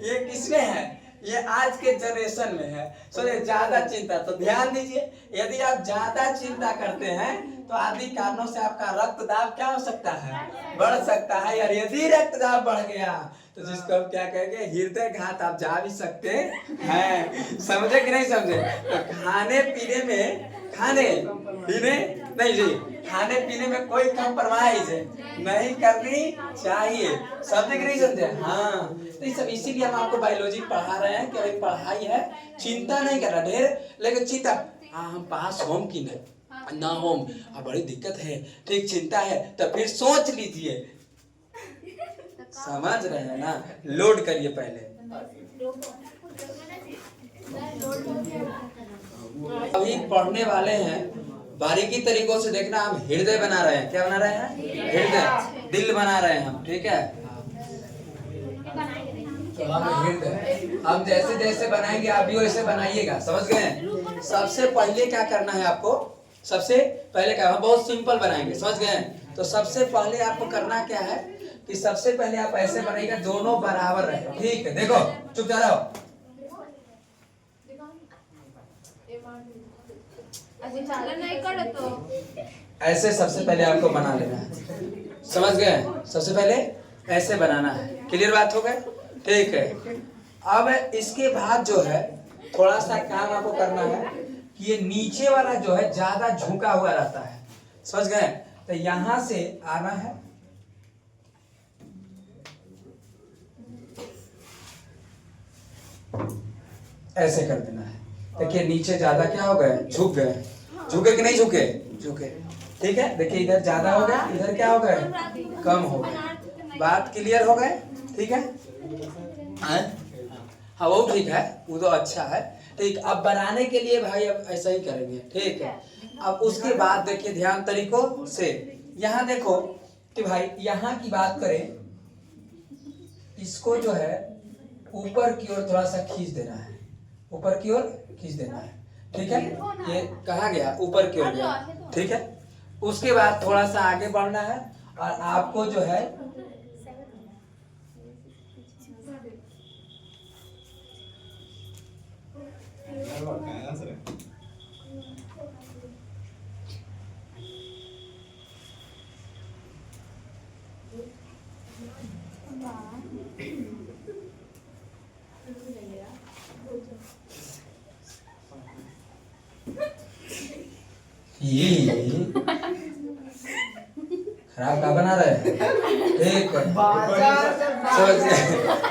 ये किसमें है, ये आज के जनरेशन में है। सोचिए ज्यादा चिंता, तो ध्यान दीजिए, यदि आप ज्यादा चिंता करते हैं तो आदि कारणों से आपका रक्त दाब क्या हो सकता है, बढ़ सकता है। और यदि रक्त दाब बढ़ गया तो जिसको हम क्या कहेंगे, हृदय घात आप जा भी सकते हैं। समझे कि नहीं समझे? तो खाने पीने में, खाने पीने नहीं जी, खाने पीने में कोई कम्प्रोमाइज नहीं करनी चाहिए। समझे कि नहीं समझे? हाँ, तो ये सब इसीलिए हम आपको बायोलॉजी पढ़ा रहे हैं कि भाई पढ़ाई है, चिंता नहीं करना ढेर, लेकिन चिंता हम पास होम की नहीं ना होम, बड़ी दिक्कत है, ठीक, चिंता है तो फिर सोच लीजिए। समझ रहे हैं ना? लोड करिए पहले। अभी पढ़ने वाले हैं, बारीकी तरीकों से देखना। हम हृदय बना रहे हैं। क्या बना रहे हैं? हृदय, दिल बना रहे हैं हम, ठीक है। तो हम हृदय, हम जैसे जैसे बनाएंगे आप भी वैसे बनाइएगा। समझ गए? सबसे पहले क्या करना है आपको? सबसे पहले क्या, हम बहुत सिंपल बनाएंगे। समझ गए? तो सबसे पहले आपको करना क्या है कि सबसे पहले आप ऐसे बनाइएगा, दोनों बराबर रहे। ठीक है, देखो चुप जा रहा हो। ऐसे सबसे पहले आपको बना लेना है। समझ गए? सबसे पहले ऐसे बनाना है। क्लियर बात हो गई? ठीक है। अब इसके बाद जो है थोड़ा सा काम आपको करना है कि ये नीचे वाला जो है ज्यादा झुका हुआ रहता है। समझ गए? तो यहां से आना है, ऐसे कर देना है। देखिए नीचे ज्यादा क्या हो गए, झुक गए। झुके कि नहीं झुके? झुके। ठीक है, देखिए इधर ज्यादा हो गया, इधर क्या हो गए, कम हो गए। बात क्लियर हो गए? ठीक है, हाँ वो ठीक है, वो तो अच्छा है। ठीक, अब बनाने के लिए भाई अब ऐसा ही करेंगे। ठीक है, अब उसके बाद देखिए ध्यान तरीकों से, यहाँ देखो कि भाई यहाँ की बात करें, इसको जो है ऊपर की ओर थोड़ा सा खींच देना है, ऊपर की ओर खींच देना है। ठीक है, ये कहाँ गया, ऊपर की ओर गया। ठीक है, उसके बाद थोड़ा सा आगे बढ़ना है और आपको जो है खराब का बना रहे हैं। ठीक है,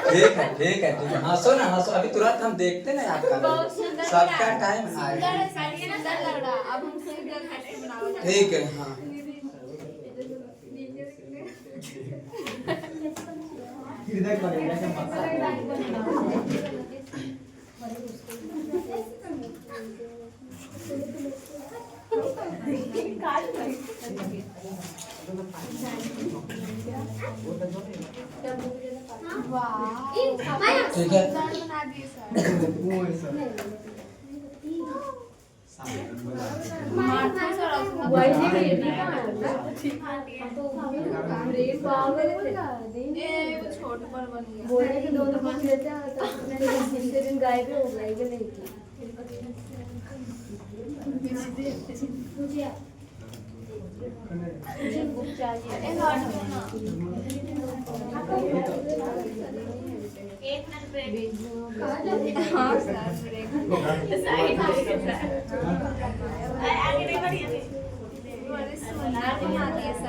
ठीक है, ठीक है, ठीक है, हंसो ना, हंसो। अभी तुरंत हम देखते ना आपका, सबका टाइम आएगा। ठीक है, हाँ ठीक है। बोलने के दोनों कुछ लेते हैं तो तीसरे दिन गायब हो गए कि नहीं थी। मुझे बुक चाहिए।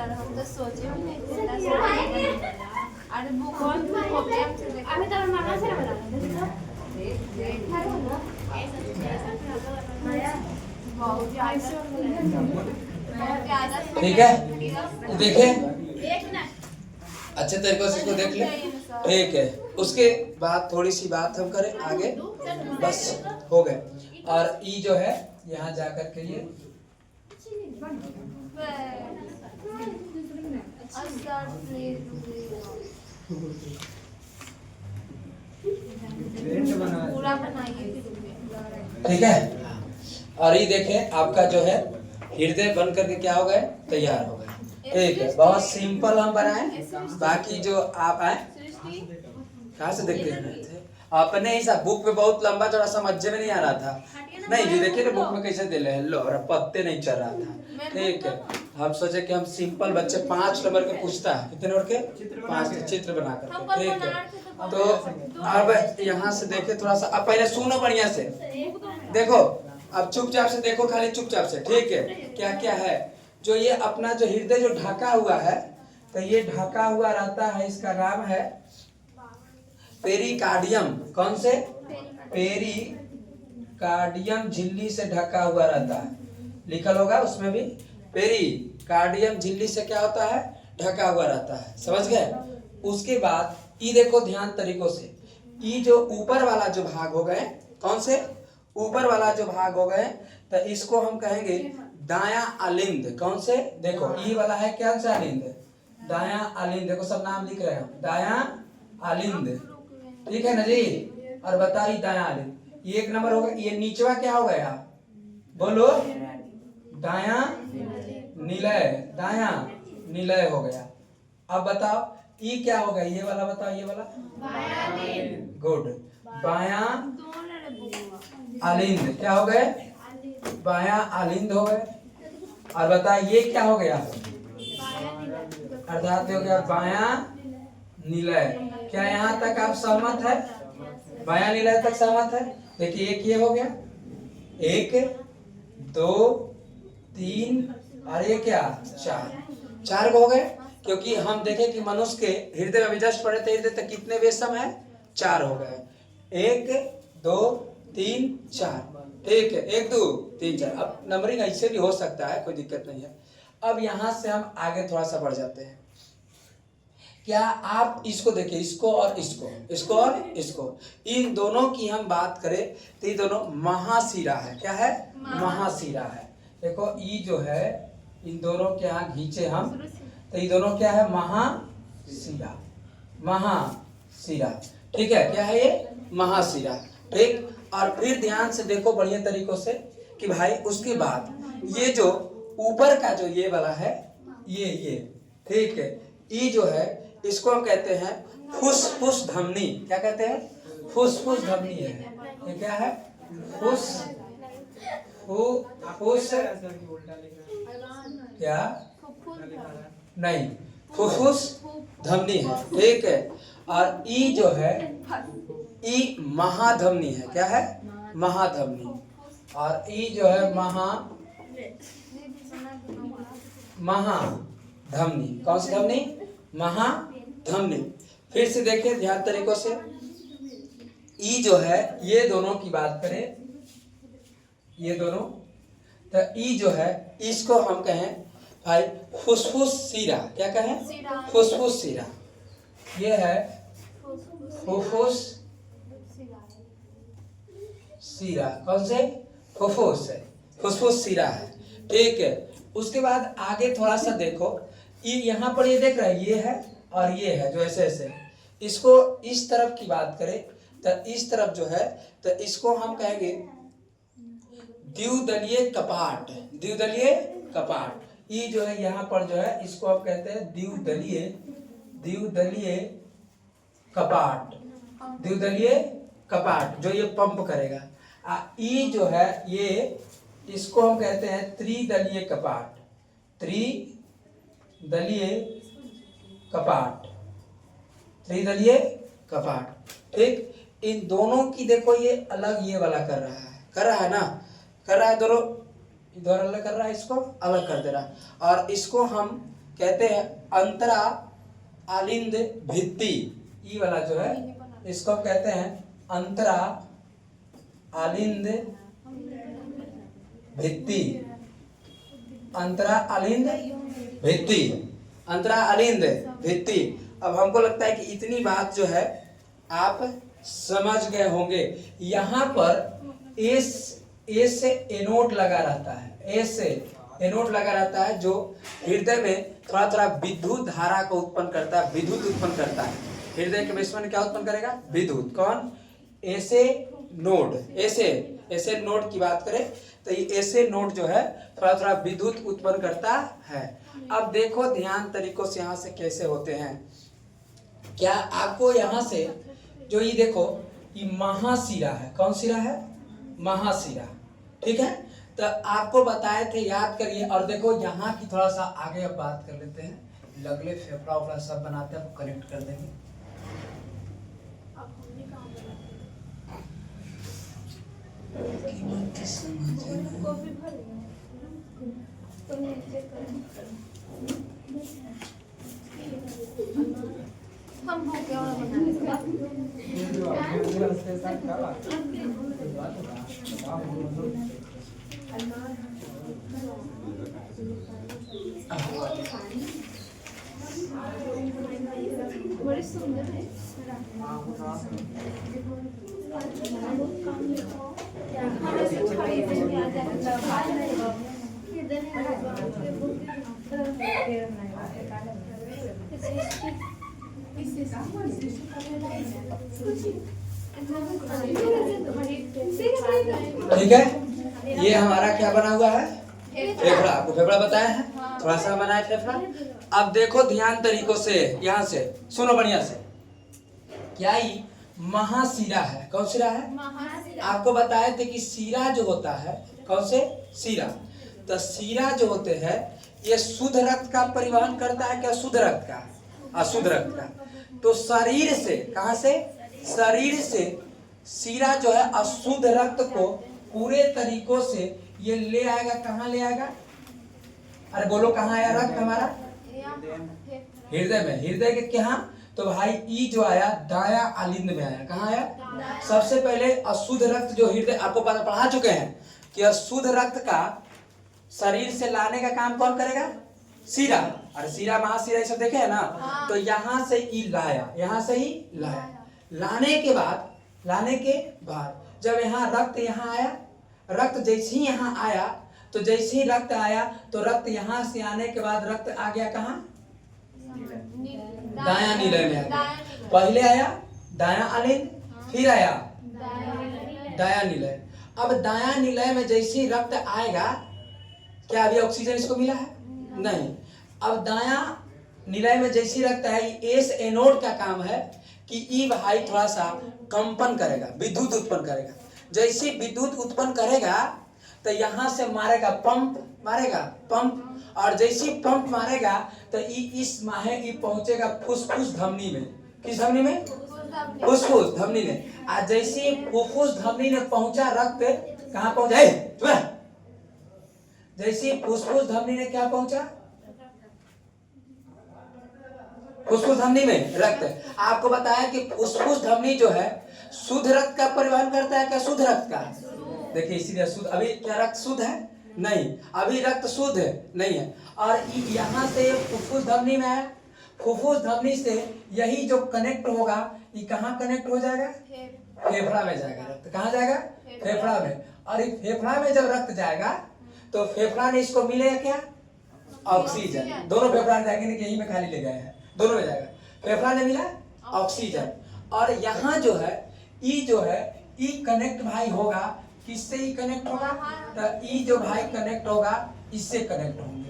हम तो सोचे भी नहीं थे। अरे बुक और अभी तो मामा से बना ठीक है, देखे अच्छे तरीके से इसको देख ले। ठीक है, उसके बाद थोड़ी सी बात हम करें आगे, बस हो गए। और ई जो है यहाँ जाकर के ये पूरा बनाइए। ठीक है। और ये देखें आपका जो है हृदय बन करके क्या हो गए, तैयार हो गए। ठीक है, बहुत सिंपल हम बनाए। बाकी जो आप आए कहाँ से देखते हैं, अपने ही सब बुक में बहुत लंबा चौड़ा समझ में नहीं आ रहा था। नहीं जी, देखिए ना बुक में कैसे दे रहे हैं, लो पत्ते नहीं चल रहा था। ठीक है, हम सोचे कि हम सिंपल, बच्चे 5 नंबर के पूछता है, कितने नंबर के, 5 चित्र बना करके। ठीक है, तो अब यहाँ से देखे थोड़ा सा, अब पहले सुनो बढ़िया से, देखो अब चुपचाप से देखो, खाली चुपचाप से, ठीक है। क्या क्या है जो ये अपना जो हृदय जो ढका हुआ है, तो ये ढका हुआ रहता है, इसका नाम है पेरिकार्डियम। कौन से? पेरिकार्डियम झिल्ली से ढका हुआ रहता है, लिखल होगा उसमें भी, पेरिकार्डियम झिल्ली से क्या होता है? ढका हुआ रहता है, समझ गए। उसके बाद ये देखो ध्यान तरीकों से, ये जो ऊपर वाला जो भाग हो गए, कौन से? ऊपर वाला जो भाग हो गए, तो इसको हम कहेंगे दायां आलिंद। कौन से? देखो ये वाला है क्या सा आलिंद? दायां आलिंद। देखो सब नाम लिख रहे हैं, दायां आलिंद, ठीक है ना जी। और बताइए दायां आलिंद, ये एक नंबर हो गया। ये नीचवा क्या हो गया? बोलो। दायां निलय, दायां निलय हो गया। अब बताओ ये क्या हो गया? ये वाला बताओ, ये वाला गुड, बायां आलिंद। क्या हो गए? बायां आलिंद हो गए। और बताओ ये क्या हो गया? अर्थात हो गया बायां निलय। क्या यहाँ तक आप सहमत है? बायां निलय तक सहमत है? देखिए एक ये हो गया, 1 2 3 और ये क्या 4 हो गए। क्योंकि हम देखें कि मनुष्य के हृदय में जस्ट पड़े थे, हृदय तक कितने वेशम है? 4 हो गए। 1 2 3 4, ठीक है, 1 2 3 4। अब नंबरिंग ऐसे भी हो सकता है, कोई दिक्कत नहीं है। अब यहां से हम आगे थोड़ा सा बढ़ जाते हैं। क्या आप इसको देखिए, इसको और इसको, इसको और इसको, इन दोनों की हम बात करें तो ये दोनों महाशिरा है। क्या है? महाशिरा है। देखो ये जो है, इन दोनों के यहाँ खींचे हम, तो ये दोनों क्या है? महाशिरा, महाशिरा, ठीक है। क्या है ये? महाशिरा, ठीक। और फिर ध्यान से देखो बढ़िया तरीकों से कि भाई उसके बाद ये जो ऊपर का जो ये वाला है, ये ठीक है, ये जो है इसको हम कहते हैं फुसफुस धमनी। क्या कहते हैं? फुसफुस धमनी है। ये क्या है? फुस क्या नहीं, फुसफुस धमनी है, ठीक है। और ई जो है, ई महाधमनी है। क्या है? महाधमनी। और ई जो है महाधमनी। कौन सी धमनी? महाधमनी। फिर से देखिए ध्यान तरीकों से, ई जो है, ये दोनों की बात करें, ये दोनों, तो ई जो है इसको हम कहें भाई फुसफुस शिरा। क्या कहें? फुसफुस शिरा। ये है फुसफुस शिरा। कौन से? फुसफुस शिरा है, ठीक है। उसके बाद आगे थोड़ा सा देखो, ये यहाँ पर ये देख रहे हैं, ये है और ये है जो ऐसे ऐसे, इसको इस तरफ की बात करें तो इस तरफ जो है, तो इसको हम कहेंगे द्विदलीय कपाट। द्विदलीय कपाट, ये जो है यहाँ पर जो है, इसको आप कहते हैं द्विदलीय कपाट। द्विदलीय कपाट जो ये पंप करेगा। ई जो है ये, इसको हम कहते हैं त्रिदलीय कपाट। त्रिदलीय कपाट, त्रिदलीय कपाट, ठीक। इन दोनों की देखो ये अलग, ये वाला कर रहा है ना, कर रहा है दोनों, इधर अलग कर रहा है, इसको अलग कर दे रहा है। और इसको हम कहते हैं अंतरा आलिंद भित्ति। ये वाला जो है इसको हम कहते हैं अंतरा आलिंद भित्ति। अंतरा आलिंद भित्ति, अंतरा आलिंद भित्ति। अब हमको लगता है कि इतनी बात जो है आप समझ गए होंगे। यहाँ पर ए से एनोड लगा रहता है, ए से एनोड लगा रहता है, जो हृदय में थोड़ा थोड़ा विद्युत धारा को उत्पन्न करता है, विद्युत उत्पन्न करता है। हृदय के बेसमेंट क्या उत्पन्न करेगा? विद्युत। कौन? ऐसे नोड। ऐसे नोड की बात करें तो ये ऐसे नोड जो है थोड़ा थोड़ा विद्युत उत्पन्न करता है। अब देखो ध्यान तरीकों से यहाँ से कैसे होते हैं। क्या आपको यहाँ से जो ये देखो, ये महाशिरा है। कौन शिरा है? महाशिरा, ठीक है। तो आपको बताए थे, याद करिए। और देखो यहाँ की थोड़ा सा आगे अब बात कर लेते हैं। लगले फेफड़ा उफड़ा सब बनाते हैं, कनेक्ट कर देंगे। हम भूखे और बना लेंगे। ये जो उसके साथ क्या बात है? कोई बात है? हाँ, बोलो। बड़ी सुंदर है। हाँ, वो कहाँ से? ठीक है, ये हमारा क्या बना हुआ है? फेफड़ा। आपको फेफड़ा बताया है, थोड़ा सा बना है फेफड़ा। अब देखो ध्यान तरीकों से, यहाँ से सुनो बढ़िया से। क्या ये महाशिरा है? कौन शिरा है? आपको बताए थे कि शिरा जो होता है, कौन से शिरा, तो शिरा जो होते हैं ये शुद्ध रक्त का परिवहन करता है क्या शुद्ध रक्त का? अशुद्ध रक्त का। तो शरीर से, कहां से? शरीर से शिरा जो है अशुद्ध रक्त को पूरे तरीकों से ये ले आएगा। कहाँ ले आएगा? अरे बोलो, कहाँ आया रक्त हमारा? हृदय में। हृदय के क्या? तो भाई ई जो आया दाया आलिंद में आया। कहाँ आया? सबसे पहले अशुद्ध रक्त जो हृदय, आपको पढ़ा चुके हैं कि अशुद्ध रक्त का शरीर से लाने का काम कौन करेगा? शिरा। अरे शिरा महाशिरा ये सब देखे है ना। तो यहाँ से ई लाया, यहाँ से ही लाया। लाने के बाद जब यहाँ रक्त यहाँ आया, रक्त जैसे ही यहाँ आया, तो जैसे ही रक्त आया तो रक्त यहाँ से आने के बाद रक्त आ गया कहाँ? दाया निलय में आ गया। पहले आया दाया आलिंद, फिर आया दाया निलय। अब दाया निलय में जैसे ही रक्त आएगा, क्या अभी ऑक्सीजन इसको मिला है? नहीं। अब दाया निलय में जैसे ही रक्त आएगी, एस एनोड का काम है कि ई भाई थोड़ा सा कंपन करेगा, विद्युत उत्पन्न करेगा। जैसे विद्युत उत्पन्न करेगा तो यहाँ से मारेगा पंप, और जैसे पंप मारेगा तो इस माहे ई पहुंचेगा फुसफुस धमनी में। किस धमनी में? फुसफुस धमनी में। आज जैसे फुसफुस धमनी में पहुंचा रक्त, कहाँ पहुंचा? जैसे फुसफुस धमनी में क्या पहुंचा? फुसफुस धमनी में रक्त। आपको बताया कि फुसफुस धमनी जो है शुद्ध रक्त का परिवहन करता है क्या शुद्ध रक्त का? देखिए इसीलिए शुद्ध, अभी क्या रक्त शुद्ध है? नहीं, अभी रक्त शुद्ध नहीं है। और यहाँ से फुसफुस धमनी में है, फुसफुस धमनी से यही जो कनेक्ट होगा, ये कहाँ कनेक्ट हो जाएगा? फेफड़ा में जाएगा रक्त। कहाँ जाएगा? फेफड़ा में। और ये फेफड़ा में जब रक्त जाएगा तो फेफड़ा ने इसको मिलेगा क्या? ऑक्सीजन। दोनों फेफड़ा ने जाएंगे, यही में खाली ले गए हैं, दोनों में जाएगा। फेफड़ा ने मिला ऑक्सीजन, और यहाँ जो है ई कनेक्ट भाई होगा, किससे ई कनेक्ट होगा? तो ई जो भाई कनेक्ट होगा इससे कनेक्ट होंगे।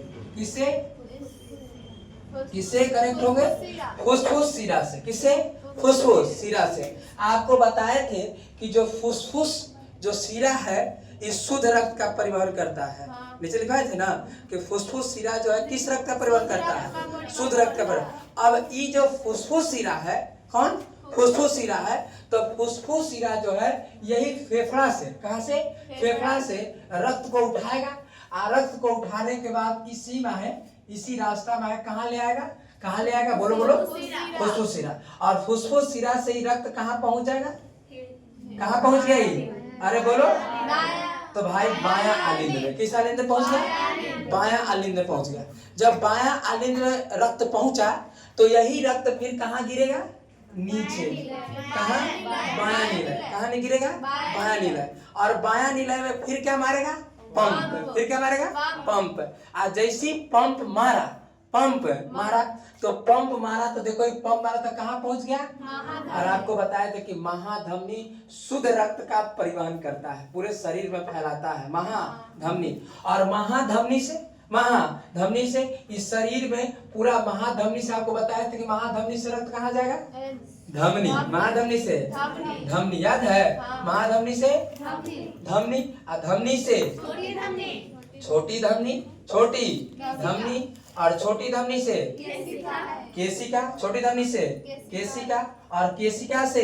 किससे कनेक्ट होंगे? फुसफुस शिरा से। किससे? फुसफुस शिरा से। आपको बताए थे कि जो फुसफुस जो शिरा है इस शुद्ध रक्त का परिवहन करता है। नीचे लिखा थे ना कि फुसफुस शिरा जो है किस रक्त का परिवहन करता है? शुद्ध रक्त का परिवहन। अब ये जो फुसफुस शिरा है, कौन? फुसफुस शिरा है। तो फुसफुस शिरा जो है यही फेफड़ा से, कहां से? फेफड़ा से रक्त को उठाएगा। रक्त को उठाने के बाद इसी रास्ता में कहाँ ले आएगा? कहाँ ले आएगा? बोलो फुसफुस शिरा। और फुसफुस शिरा से ही रक्त कहाँ पहुंच जाएगा? कहाँ पहुंच गया ये? अरे बोलो। तो भाई बायां आलिंद में। किस आलिंद में पहुंच गया? बायां आलिंद में पहुंच गया। जब बायां आलिंद में रक्त पहुंचा तो यही रक्त फिर कहाँ गिरेगा? नीचे। कहाँ? बायां निलय। कहाँ नहीं गिरेगा? बायां निलय। और बायां निलय में फिर क्या मारेगा? पंप। फिर क्या मारेगा? पंप। आज जैसी पंप मारा तो पंप मारा तो देखो पंप मारा तो कहाँ पहुंच गया? और आपको बताया था कि महाधमनी शुद्ध रक्त का परिवहन करता है, पूरे शरीर में फैलाता है महाधमनी। और महाधमनी से इस शरीर में पूरा महाधमनी से आपको बताया था कि महाधमनी से रक्त कहाँ जाएगा? धमनी। महाधमनी से धमनी, याद है? महाधमनी से धमनी, धमनी से छोटी धमनी, और छोटी धमनी से केशिका, छोटी धमनी से केशिका, और केशिका से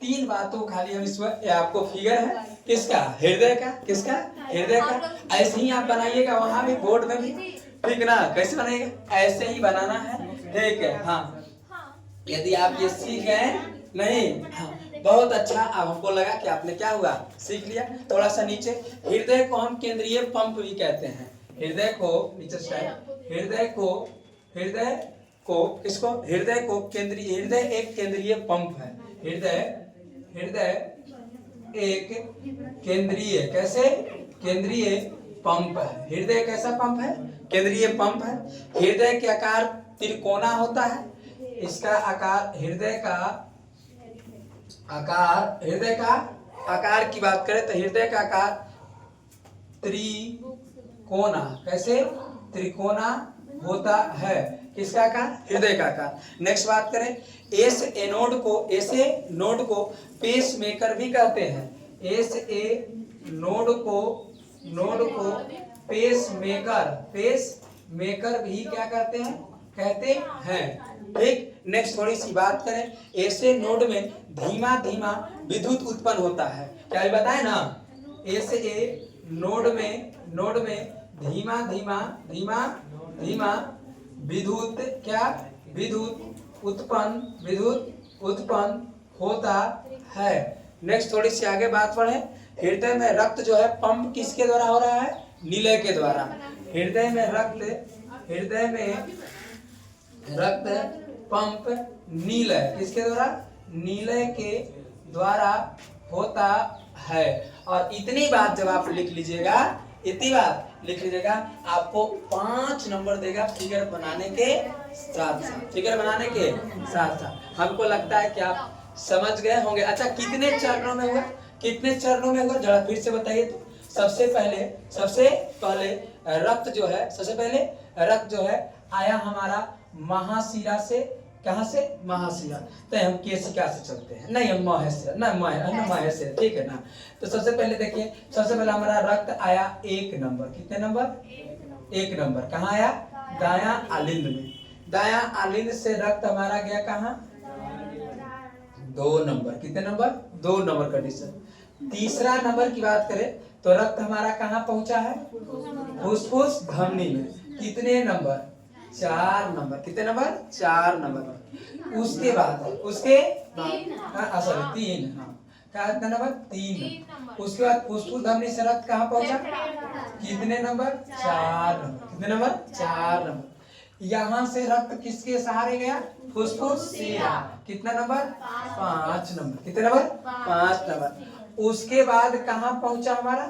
तीन बातों खाली हम इसमें, ये आपको फिगर है किसका, हृदय का, किसका, हृदय का। ऐसे ही आप बनाइएगा वहां भी, बोर्ड में भी, ठीक ना। कैसे बनाइएगा, ऐसे ही बनाना है, ठीक है। हाँ, यदि आप ये सीख गए नहीं, हाँ बहुत अच्छा। अब हमको लगा कि आपने क्या हुआ, सीख लिया। थोड़ा सा नीचे, हृदय को हम केंद्रीय पंप भी कहते हैं। हृदय को नीचे स्टाइल, हृदय को किसको, हृदय को केंद्रीय, हृदय एक केंद्रीय पंप है। हृदय एक केंद्रीय, कैसे, केंद्रीय पंप है। हृदय कैसा पंप है, केंद्रीय पंप है। हृदय के आकार त्रिकोणा होता है। इसका आकार, हृदय का आकार की बात करें तो हृदय का आकार त्रिकोणा, कैसे, त्रिकोणा होता है। किसका आकार, हृदय का आकार। नेक्स्ट बात करें, एस ए नोड को पेस मेकर भी कहते हैं। एस ए नोड को पेस मेकर भी क्या कहते हैं, ठीक। नेक्स्ट थोड़ी सी बात करें, ऐसे नोड में धीमा धीमा विद्युत उत्पन्न होता है। क्या ये बताए ना, ऐसे नोड में धीमा धीमा विद्युत उत्पन्न होता है। नेक्स्ट थोड़ी सी आगे बात पढ़े, हृदय में रक्त जो है पंप किसके द्वारा हो रहा है, नीलय के द्वारा। हृदय में रक्त पंप नीलय किसके द्वारा, नीलय के द्वारा होता है। और इतनी बात जब आप लिख लीजिएगा, आपको 5 नंबर देगा फिगर बनाने के साथ। हमको लगता है कि आप समझ गए होंगे। अच्छा, कितने चरणों में हुआ, जरा फिर से बताइए तो। सबसे पहले रक्त जो है आया हमारा महाशिरा से। कहां से, महाशिरा। तो हम केशिका से चलते हैं, नहीं हम महे से, ठीक है ना। तो सबसे पहले देखिए, सबसे पहले हमारा रक्त आया 1 नंबर। कितने नंबर, 1 नंबर। कहाँ आया, दायां आलिंद में। दायां आलिंद से रक्त हमारा गया कहाँ, 2 नंबर। कितने नंबर, 2 नंबर कंडीशन। तीसरा नंबर की बात करें तो रक्त हमारा कहाँ पहुंचा है, फुसफुस धमनी में। कितने नंबर, 4 नंबर। कितने नंबर, 4 नंबर। उसके बाद 3, कितना नंबर, 3। उसके बाद फुसफुस धमनी से रक्त कहाँ पहुंचा, कितने नंबर, 4 नंबर। कितने नंबर, 4 नंबर। यहाँ से रक्त किसके सहारे गया, फुसफुस शिरा। कितना नंबर, 5 नंबर। कितने नंबर, 5 नंबर। उसके बाद कहाँ पहुंचा हमारा,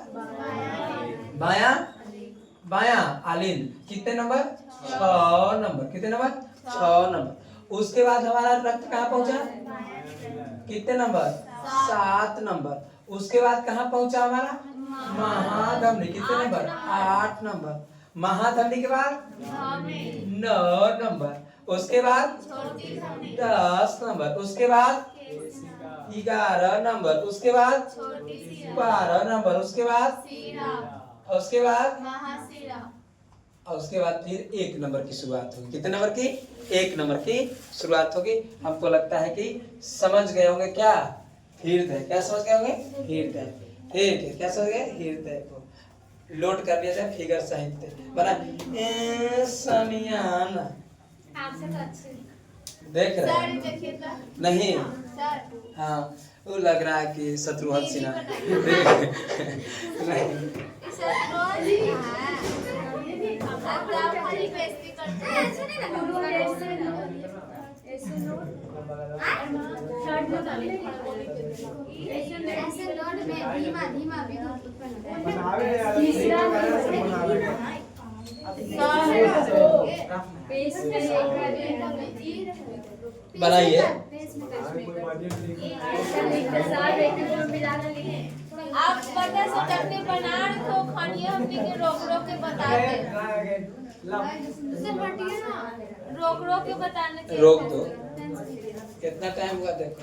बायां आलिंद। कितने नंबर, 6 नंबर। कितने नंबर, 6 नंबर। उसके बाद हमारा रक्त कहाँ पहुंचा, कितने नंबर, 7 नंबर। उसके बाद कहाँ पहुंचा हमारा, महाधमनी। कितने नंबर, 8 नंबर। महाधमनी के बाद 9 नंबर। उसके बाद 10 नंबर। उसके बाद 11 नंबर। उसके बाद 12 नंबर। उसके बाद फिर 1 नंबर की शुरुआत होगी। कितने नंबर की, 1 नंबर की शुरुआत होगी। हमको लगता है कि समझ गए होंगे क्या, हृदय। क्या समझ गए होंगे, हृदय, ठीक है। क्या समझ गए, हृदय को लोड कर लिया जाए। फिगर साहित्य बना, समियाना देख रहे हैं नहीं, हाँ वो लग रहा है कि शत्रुघ्न सिन्हा बनाइए। आप पता से चटनी बना तो खानिए, हमनी के रोक के बता दे। रोक के बताने के, रोक दो। कितना टाइम हुआ देखो,